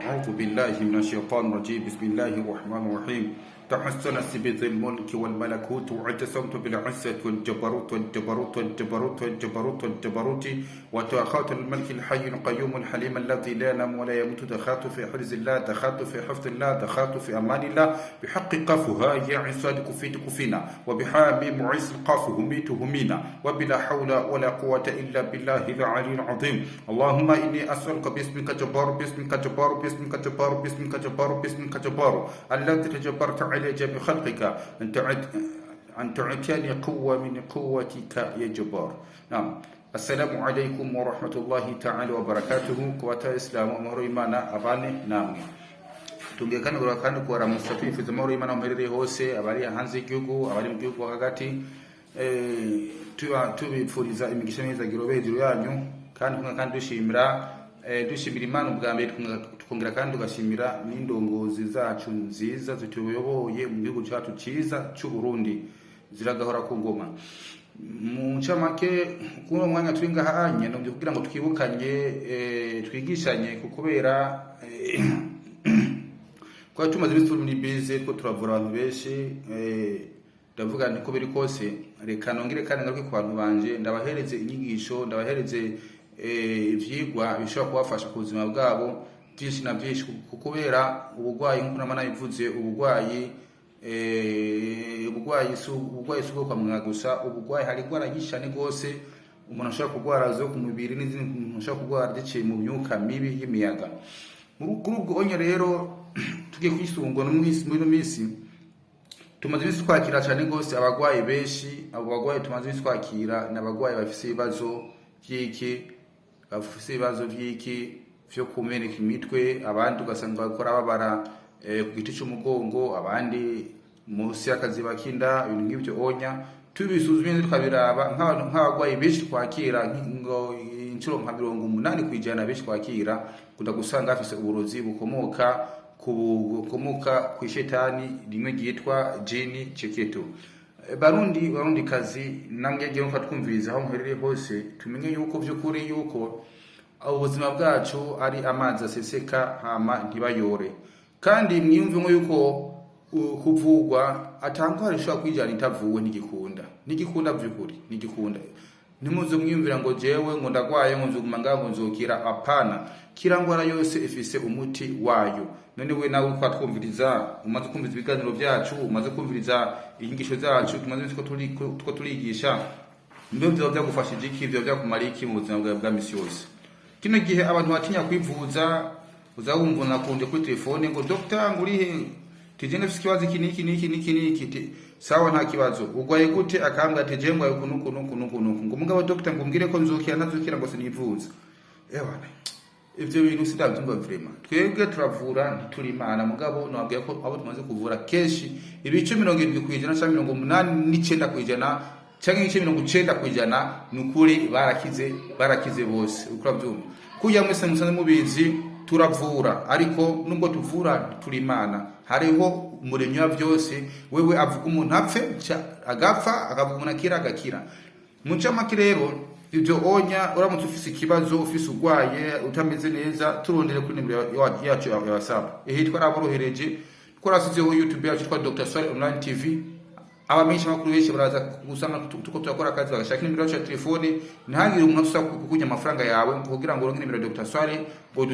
أعوذ بالله من الشيطان الرجيم بسم الله الرحمن الرحيم تحسن بذي الملك والملكوت واعتصمت بالعزة والجبروت وتأخذت الملك الحي القيوم الحليم الذي لا ينام ولا يموت دخلت في حرز الله دخلت في حفظ الله دخلت في أمان الله بحق قفها يا عصاد كفيت كفينا وبحامي معز القاف هميت همينا وبلا حول ولا قوة إلا بالله العلي العظيم اللهم إني أسألك باسمك جبار باسمك جبار باسمك جبار باسمك جبار باسمك جبار الذي تجبرت على جميع خلقك أن تعطيني قوة من قوتك يا جبار. نعم. السلام عليكم ورحمة الله تعالى وبركاته. Kuwata Islamu amahoro Imana abane namwe. Tungekana urakana kwa musafifi zamahoro Imana muherereye hose abari hanze y'igihugu abari mu gihugu hagati tubipfuriza imigisha myiza girobe hejuru yanyu kandi dushimira Imana ubwa mbere tukongera kandi tugashimira n'indongozi zacu nziza zituyoboye mu gihugu cyacu cyiza cy'u Burundi ziragahora ku ngoma. Mu ncamake kuno mwanya turi ngahanye no kugira ngo twibukanye twigishanye kubera kwa tumaze bituru ni beze ko turavura abantu benshi ndavuga niko biri kose reka nongere kandi ngaruke ku bantu banje ndabahereze inyigisho ndabahereze ivyigwa bishobora kubafasha ku buzima bwabo byinshi na byinshi kubera ubugwayi nk'uko namana yivuze ubugwayi suko kwa mwana gusa ubugwayi hari gwara nyishane gose umuntu ashobora kugwara zo ku mubiri n'izindi umuntu ashobora kugwara diciye mu myuka mibi y'imiyaga. Kuri ubwo onye rero tugiye kwisungwa no muri minsi tumaze biswakira cyane gose abagwayi benshi abo bagwayi tumaze biswakira n'abagwayi bafise ibibazo by'iki vyo kumeneka imitwe abandi ugasanga bakora babara ku giti cy'umugongo abandi munsi y'akaziba kinda ibintu nk'ibyo onya tubisuzumye tukabiraba nk'abagwayi benshi twakira ngo incuro nka 80% benshi twakira kuda gusanga afise uburozi bukomoka ku shetani rimwe ryitwa jini ceketo. Barundi kazi namwe nko twumviriza aho muherereye hose tumenye yuko by'ukuri yuko ubuzima bwacu ari amazi aseseka hama ntibayore kandi mwiyumve ngo yuko kuvugwa atangwa rishobora kwijana itavuwe nigikunda by'ukuri nigikunda ntimuze mwiyumvira ngo jewe ngo ndagwaye ngo nzuguma ngaho nzokira apana kira ngwara yose ifise umuti wayo. None we nawe kwa twumviriza umaze kumviriza ibiganiro byacu umaze kumviriza inyigisho zacu tumaze ko turigisha mbyo byagufashije iki byo byakumariki mu buzima bwawe bwa misi yose. Kino gihe abantu batinya kwivuza uzawumva nakunde kuri telefone ngo doctor ngurihe tije nafise kibazo iki sawa nta kibazo ugwaye gute akambwa teje ngwaye kunuku ngo mugabo doctor ngumbwire ko nzokira ntazokira ngo sinivuza ewana ivyo bintu sidavyumva vraiment. Twebwe turavura ntituri Imana mugabo nabwiye ko abo tumaze kuvura keshi ibice 70% cyangwa 89% cyangwa 90% nukuri barakize bose ukuravyumva kuya mwese musanze mubizi turavura ariko nubwo tuvura turi Imana hariho umuremyi wa byose wewe avuga umuntu apfe agapfa akavuga umuntu akira agakira. Mucamake rero ibyo onya uramutse ufise ikibazo ufise ugwaye utameze neza turondere kuri nimero yacu ya WhatsApp ihitwa raborohereje twarasizeho YouTube yacu kwa Dr. Swale Online TV abamenyesha makuru benshi baraza gusanga tuko turakora akazi bagashaka nimero yacu ya telefone ntihangire umuntu usa kukunya amafaranga yawe kugira ngo uronke nimero ya Dr. Swale ngo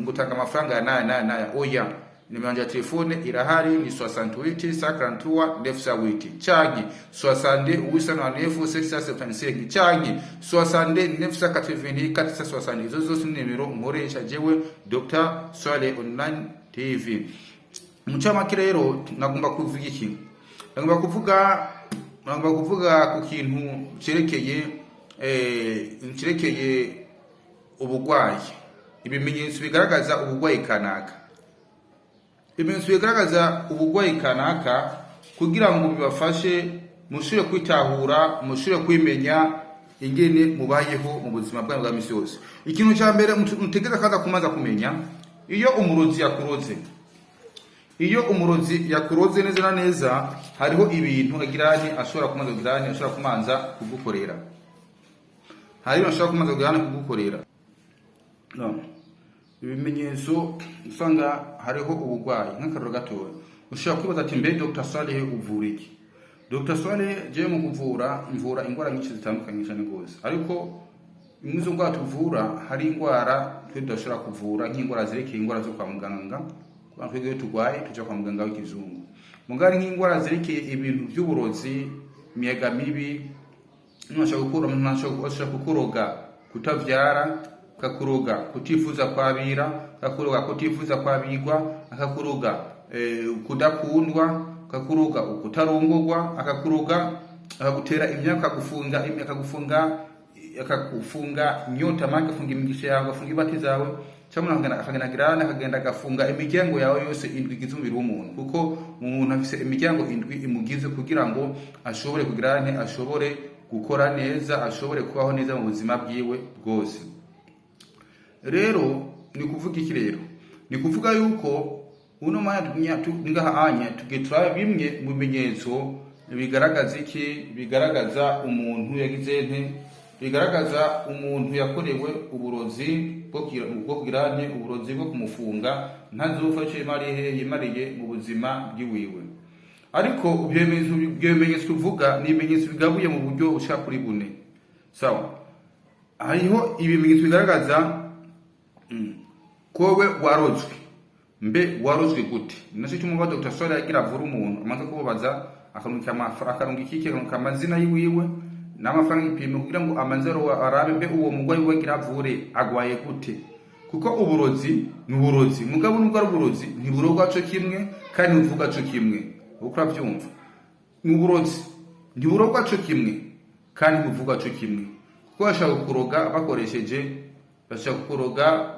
dutanga amafaranga ya naya oya nimero ya telefone irahari ni 68 53 908 canke 60 89675 canke 60 984 izo zose nimero nkoresha jewe Dr. Swale Online TV. Mucamake rero nagomba kuvuga iki nagomba kuvuga ku kintu cerekeye ubugwayi ibimenyetso bigaragaza ubugwayi kanaka kugira ngo bibafashe mushire kwitahura mushire kwimenya ingene mubayeho mu buzima bwanyu bwa misi yose. Ikintu cya mbere mutegeza kaza kumaza kumenya iyo umurozi yakuroze neza na neza hariho ibintu agirani ashobora kumanza kugukorera no ibimenyetso usanga hariho ubugwayi nk'akaroro gatoya ushobora kwibaza ati mbe Dr. Saleh uvura iki? Dr. Saleh je mu kuvura mvura ingwara nyinshi zitandukanye cyane gose, ariko imwe zo ngwara tuvura hari ingwara twe tudashobora kuvura nk'ingwara zerekeye ingwara zo kwa muganga, abantu twebwe tugwaye tuja kwa muganga w'ikizungu. Mugari nk'ingwara zerekeye ibintu by'uburozi, imiyaga mibi, ntashobora kukuroga kutavyara, akakuroga kutifuza kwabira, akakuroga kutifuza kwabigwa, akakuroga kudakundwa, akakuroga ukutarongorwa, akakuroga akagutera imyaka akagufunga nyota make, akafunga imigisha yawe, akafunga ibati zawe, cyangwa akagenda agafunga imiryango yawe yose indwi igize umubiri w'umuntu, kuko umuntu afise imiryango indwi imugize kugira ngo ashobore kugira ashobore gukora neza, ashobore kubaho neza mu buzima bwiwe bwose. Rero ni kuvuga iki rero? Ni kuvuga yuko uno mwanya ngaha tugetura bimwe mu bimenyetso bigaragaza iki? Bigaragaza umuntu yagize bigaragaza umuntu yakorewe uburozi bwo kugira uburozi bwo kumufunga ntazofashe yimariye mu buzima bwiwiwe. Ariko ibimenyetso tuvuga ni ibimenyetso bigabuye mu buryo bushaka kuri bune. Sawa, hariho ibimenyetso bigaragaza kowe warozwe. Mbe warozwe gute? Nasi cyumva Dr. Saleh yagira avura umuntu amaze kubaza akarungika amazina yiwiwe n'amafaranga y'ipimo kugira ngo amanzero arabe mbe uwo mugwayi wagira avure agwaye gute. Kuko uburozi ni uburozi, mugabo nubwo ari uburozi ntiburogwa cyo kimwe kandi ntuvuga cyo kimwe. Uko urabyumva, ni uburozi ntiburogwa cyo kimwe kandi ntuvuga cyo kimwe. Kuko bashaka kuroga bashaka kuroga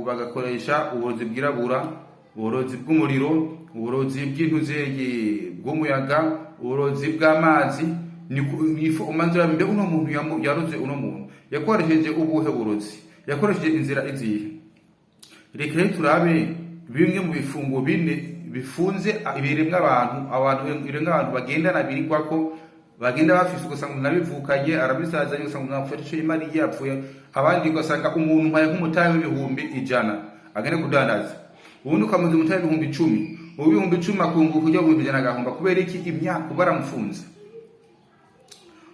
bagakoresha uburozi bwirabura, uburozi bw'umuriro, uburozi bw'intuzeye bw'umuyaga, uburozi bw'amazi. Nifu umanzira mbe uno muntu yaroze uno muntu yakoresheje ubuhe burozi, yakoresheje inzira izihe? Reka turabe bimwe mu bifungo bine bifunze ibiremwa abantu bagendana birigwa ko bagenda bafise ugasanga nabivukanye arabisazanye ugasanga nafashe imari yapfuye, abandi ugasanga umuntu mpaye nk'umutahe w'ibihumbi 100 agenda kudandaza, ubundi ukamuza umutahe w'ibihumbi 10, ubu ibihumbi 10 akunguka kujya mu 100 agahomba kubera iki? Imyaka baramufunze.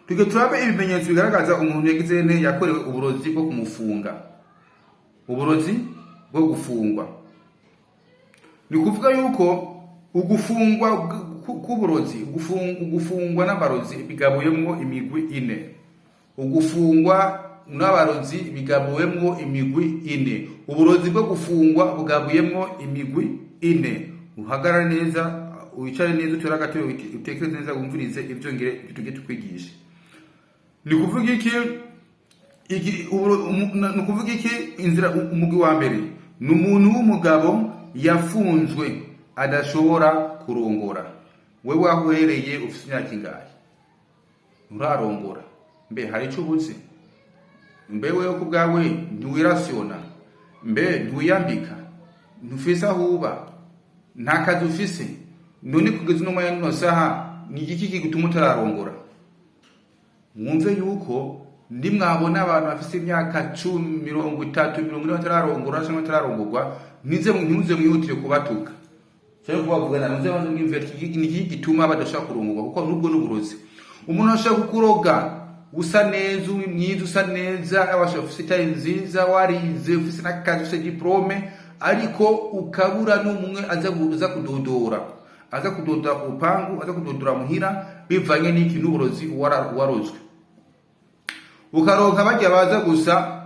Turabe ibimenyetso bigaragaza umuntu yagize yakorewe uburozi bwo kumufunga, uburozi bwo gufungwa. Ni kuvuga yuko ugufungwa k'uburozi, ugufungwa n'abarozi bigabuyemo imigwi 4. Ugufungwa n'abarozi bigabuyemo imigwi 4. Uburozi bwo gufungwa bugabuyemo imigwi 4. Uhagarara neza, wicare neza, utura gatyo, utekereze neza, wumvirize ibyo ngire tugiye tukwigisha. Ni kuvuga iki inzira umugwi wa mbere ni umuntu w'umugabo yafunzwe adashobora kurongora. We wahereye ufite imyaka ingahe? Urarongora? Mbe hari icyo ubuze? Mbe wewe ku bwawe ntiwirasiona? Mbe ntiwiyambika? Ntufise aho uba? Nta kazi ufise? None kugeza no mwanya no saha ni igiki kigutuma utararongora? Mwumve yuko ndimwabona abantu bafise imyaka 10, 30, 40 batararongora cyangwa batararongorwa, ntimuze mwihutire kubatuka. Cyangwa kubavugana muze banze mwimve ni iki gituma badashaka kurongorwa, kuko nubwo n'uburozi. Umuntu ashaka kukuroga usa neza, mwiza, usa neza, abasha ufise tayi nziza, warize, ufise n'akazi, ufise diplome, ariko ukabura n'umwe aza kudodora. Aza kudodora upangu, aza kudodora muhira bivanye n'iki n'uburozi warozwe. Ukaronka bajya baza gusa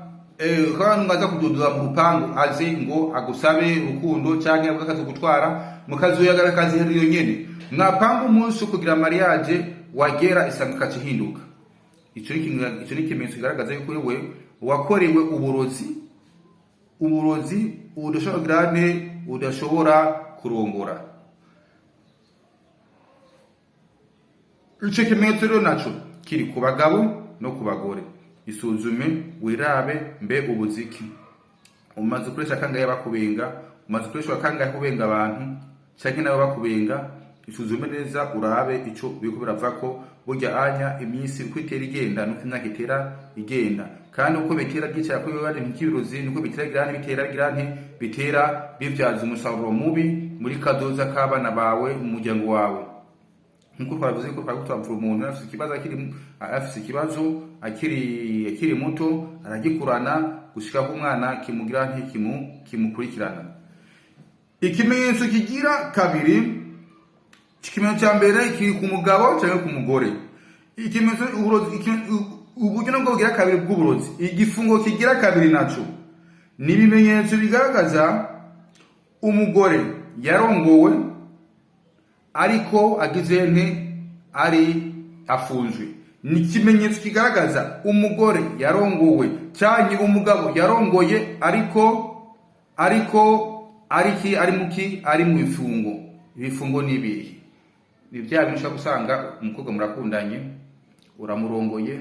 kandi ngaza kudodora mu rupangu aze ngo agusabe rukundo cyangwa akazi gutwara mukazoyagara kazi heriyo nyene mwapanga umunsi kugira mariage wagera isanga kacihinduka. Icyo ni ikimenyetso kigaragaza yuko wewe wakorewe uburozi udashobora kurongora. Icyo kimenyetso rero naco kiri ku bagabo no ku bagore. Isuzume wirabe mbe ubuziki umaze kuresha kangaye bakubenga, umaze kuresha kangaye kubenga abantu cyangwa nabo bakubenga. Isuzume neza urabe ico biko biravako burya anya iminsi kwitera igenda nuko imyaka itera igenda, kandi uko bitera byicara kuri wewe ntikibirozi niko bitera bibyaza umusaruro mubi muri kadoza k'abana bawe mu muryango wawe. Nkuko twavuze ko twavura umuntu afise ikibazo akiri muto aragikurana gushika ku mwana kimugira kimukurikirana. Ikimenyetso kigira kabiri, ikimenyetso cya mbere kiri ku mugabo cyangwa ku mugore. Ikimenyetso uburyo nabwo bugira kabiri bw'uburozi. Igifungo kigira kabiri naco ni ibimenyetso bigaragaza umugore yarongowe ariko agize ari afunzwe. Ni ikimenyetso kigaragaza umugore yarongowe cyane umugabo yarongoye ari mu ifungo. Ibifungo ni ibihe? Ni bya bintu ushaka gusanga umukobwa murakundanye, uramurongoye,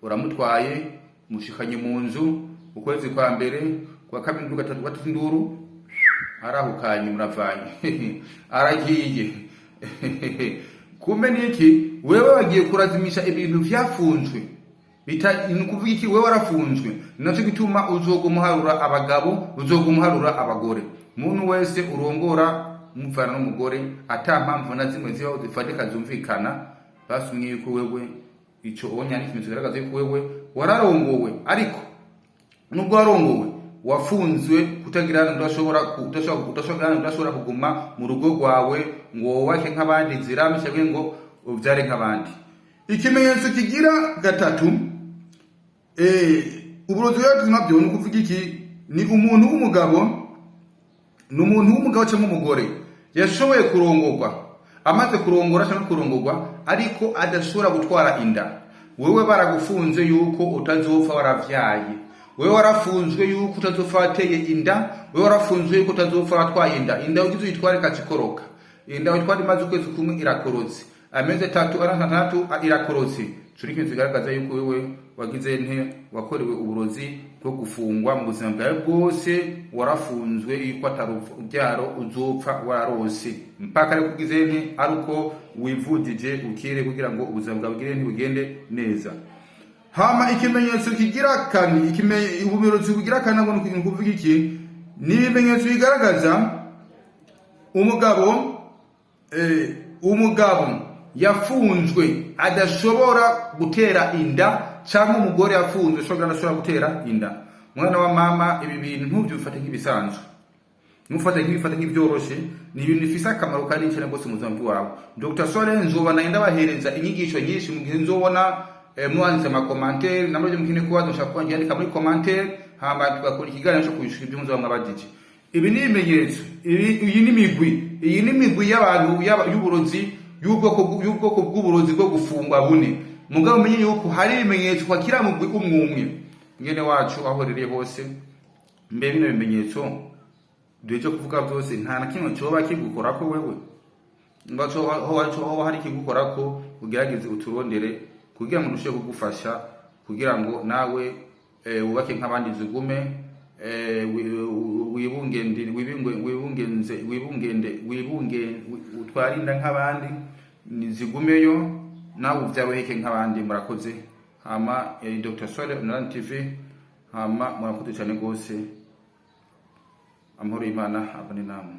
uramutwaye, mushikanye mu nzu, ukwezi kwa mbere, kwa kabiri, gatatu, gatatu nduru, arahukanye muravanye, aragiye. Kumbe niki wewe wagiye kurazimisha ibintu vyafunzwe, nukuvuga iki wewe warafunzwe, naco gituma uzogumuharura abagabo, uzogumuharura abagore. Muntu wese urongora muvana n'umugore ata mpamvu na zimwe zibaho zifatika zumvikana, basumye yuko wewe ico onya n'ikimenyetso kigaragaza yuko wewe wararongowe, ariko nubwo warongowe wafunzwe kutagira udashobora kuguma mu rugo rwawe ngo wake nk'abandi ziramisha ngo ubyare nk'abandi. Ikimenyetso kigira gatatu, uburozi bw'ubuzima ni kuvuga iki? Ni umuntu w'umugabo cyangwa umugore yashoboye kurongorwa, amaze kurongora cyangwa kurongorwa ariko adashobora gutwara inda. Wewe baragufunze yuko utazopfa waravyaye, wewe warafunzwe yuko utazopfa wateye inda, wewe warafunzwe yuko utazopfa watwaye inda. Inda ugize uyitware kakikoroka, inda uyitware imaze ukwezi kumwe irakorotse, amezi 3 irakorotse. Curi kintu kigaragaza yuko wewe wagize wakorewe uburozi bwo gufungwa mu buzima bwawe bwose, warafunzwe yuko atarubyaro uzopfa wararose mpaka ari kugize aruko wivudije ukire kugira ngo ubuzima bwawe bugende neza. Hama ikimenyetso kigira kane, uburozi bugira kane ngo nukuvuga iki? Ni ibimenyetso bigaragaza umugabo yafunzwe adashobora gutera inda, cyangwa umugore yafunzwe adashobora gutera inda. Mwana wa mama, ibi bintu ntubyufate nk'ibisanzwe, ntufate nk'ibyoroshe. Ni ibintu bifise akamaro kanini cyane rwose mu buzima bwawe. Dr. Sole nzobana ndabahereza inyigisho nyinshi mu gihe nzobona mwanditse amakomantere, namwe mukine kuba dushaka kwandika muri commentaire, hama tugakora ikiganiro cyo kwishura ibyo nzobana abadije. Ibi ni ibimenyetso, iyi ni imigwi y'abantu y'uburozi, y'ubwoko bw'uburozi bwo gufungwa bune. Mugabo umenye yuko hari ibimenyetso kwakira mugwi umwe ngene wacu aho rere hose. Mbe bino bimenyetso duheje kuvuga byose nta na kimwe cyoba kigukorako wewe, ngaco ho hari kigukorako, ugerageze uturondere kugira ngo dushe kugufasha kugira ngo nawe ubake nk'abandi zugume, utwarinda nk'abandi nizigumeyo, nawe uvyabeheke nk'abandi. Murakoze. Hama Dr. Sole Online TV, hama murakoze cyane gose. Amahoro y'Imana abane namwe.